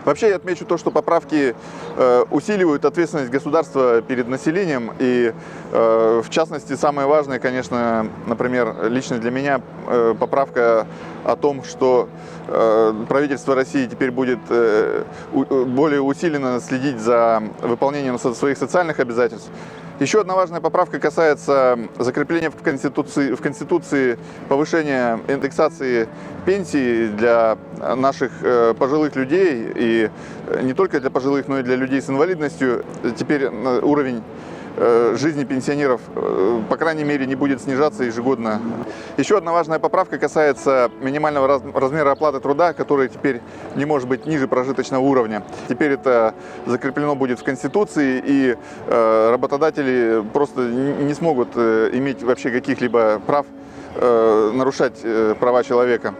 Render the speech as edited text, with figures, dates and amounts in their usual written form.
Вообще я отмечу то, что поправки усиливают ответственность государства перед населением. И в частности, самое важное, конечно, например, лично для меня поправка о том, что правительство России теперь будет более усиленно следить за выполнением своих социальных обязательств. Еще одна важная поправка касается закрепления в Конституции повышения индексации пенсий для наших пожилых людей. И не только для пожилых, но и для людей с инвалидностью. Теперь уровень жизни пенсионеров, по крайней мере, не будет снижаться ежегодно. Еще одна важная поправка касается минимального размера оплаты труда, который теперь не может быть ниже прожиточного уровня. Теперь это закреплено будет в Конституции, и работодатели просто не смогут иметь вообще каких-либо прав нарушать права человека.